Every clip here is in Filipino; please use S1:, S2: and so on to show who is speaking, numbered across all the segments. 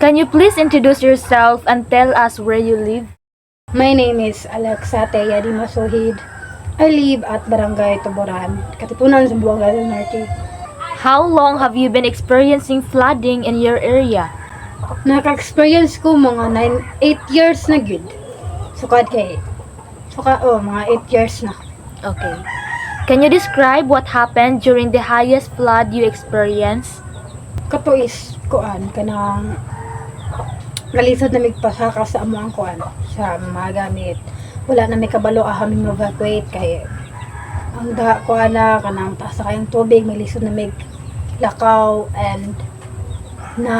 S1: Can you please introduce yourself and tell us where you live?
S2: My name is Alexa Teya Di Masuhid. I live at Barangay Tuburan, Katipunan, Zamboanga del Norte.
S1: How long have you been experiencing flooding in your area?
S2: Naka-experience ko mga 8 years na gid. Sukad kay mga 8 years na.
S1: Okay. Can you describe what happened during the highest flood you experienced?
S2: Kato is kanang galisod na migpasaka sa amo ang sa mga gamit. Wala na may kabalo ahaming evacuate kay ang kanang taas sa kayang tubig, may lisod na may lakaw and na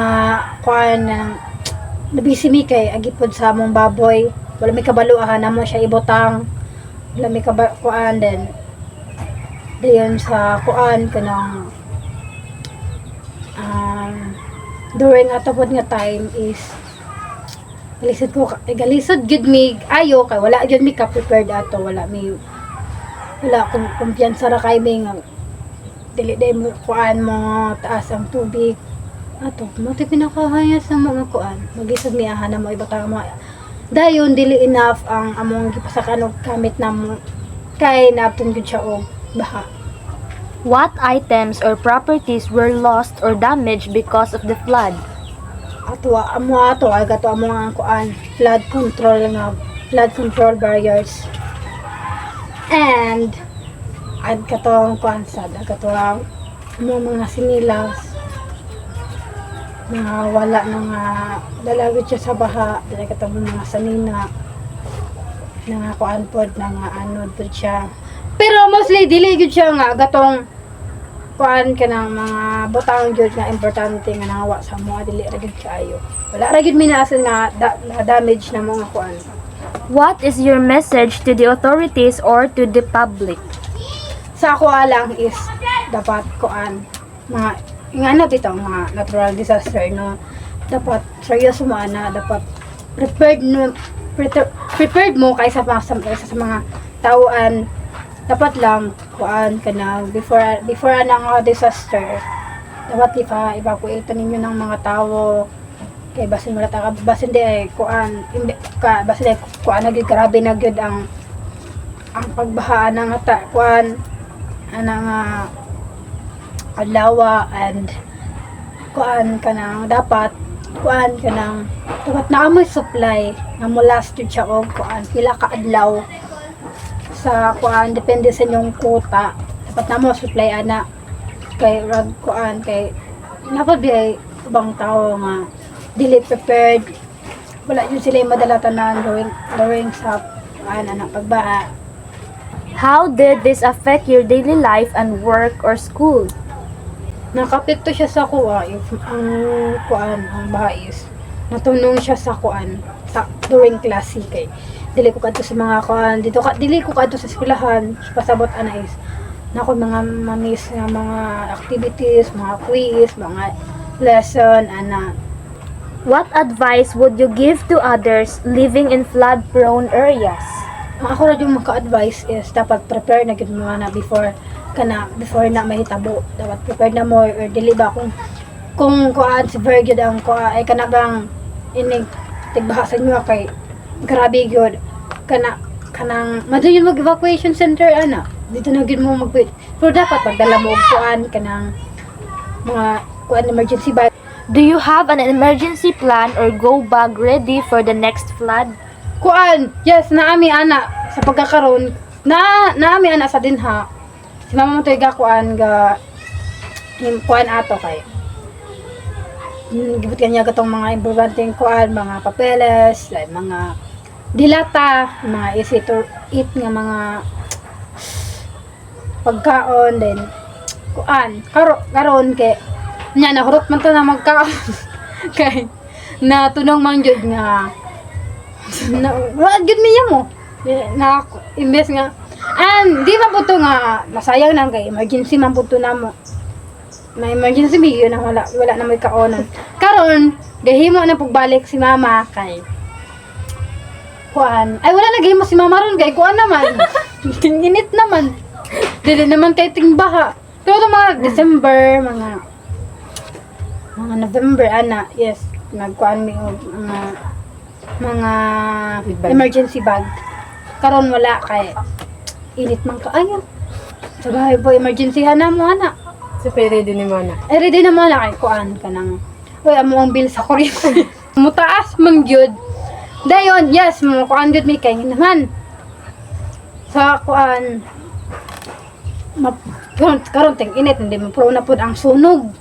S2: nabisi mi kay agipod sa among baboy. Wala may kabalo namo siya ibotang. Wala may then dayon sa kanang during atapod nga time is galisod gid mi ayo kay wala gyud mi ka prepared ato, wala kung kumpiyansa ra kay mi nga dili day mo mo taas ang tubig ato mo pinakahaya sa mga magisod mi na mo ibata mo dayon dili enough ang among gipasakan og gamit namo kay napton gyud siya og baha.
S1: What items or properties were lost or damaged because of the flood?
S2: Ato ay gato amo ang flood control barriers and katong mga sinilas na wala nga dalagit siya sa baha, dili katong mga sanina na pod na nga anod pod siya, pero mostly dili gud siya nga gatong kanang mga butang jud nga importante nga nawa sa mga dili ra gid kaayo, wala ra gid minasan nga damage na mga
S1: What is your message to the authorities or to the public?
S2: Sa ako lang is dapat mga ingana bitaw mga natural disaster no, dapat seryoso mo dapat prepared mo kaysa sa mga tawon. Dapat lang kanang before nang disaster dapat evacuate ninyo ng mga tao kay basin wala ta basin di ay basin ay naging grabe na gyud ang pagbaha ng anang adlaw and kanang dapat naamoy supply nga last jud siya og pila ka adlaw sa depende sa inyong quota, dapat namo supply ana kay kay napabiyay ubang tao nga dili prepared, wala yun sila madala tanan during sa pagbaha.
S1: How did this affect your daily life and work or school?
S2: Nakapekto siya sa if ang baha is natunong siya sa during klase kay dili ko kadto sa mga dili ko kadto sa eskwelahan pasabot is nako mga mamis nga mga activities, mga quiz, mga lesson
S1: What advice would you give to others living in flood-prone areas?
S2: Ang ako ra yung maka-advise is dapat prepare na gid mo na before na mahitabo, dapat prepared na mo or dili ba kung severe gyud ang ay kanabang inig tigbaha sa inyo kay grabe gyud kanang madayong mag-evacuation center dito na gyud mo pero dapat pagdala mo og kanang mga emergency bag.
S1: Do you have an emergency plan or go bag ready for the next flood?
S2: Yes, naami sa pagkakaroon naami sa dinha si mama mo toy ga ato kay gibot kanya gatong mga importanteng mga papeles like mga dilata, mga easy to eat nga mga pagkaon, then karon kay nahurot man to na magkaon kay natunong man jud nga wala gud niya mo na imbes nga di man po to nga masayang nang kay emergency man po to namo may emergency bigyo na wala na may kaonon karon gahimo na pagbalik si mama kay ay wala na gahimo si mama ron kay naman init naman dili naman kay tingbaha pero mga December mga November yes nagkuan mi og mga
S3: Food bag.
S2: emergency bag. Karon wala kay init man kaayo. Sa bahay po emergency na mo ana.
S3: So, pwede din ni Mana.
S2: Ready na mo na kay kuan kanang oy amo ang bill sa kuryente. Mutaas man gyud. Dayon, yes, mo kuan gyud mi kay naman. Sa kuan karon ting init hindi mo pro na pud ang sunog.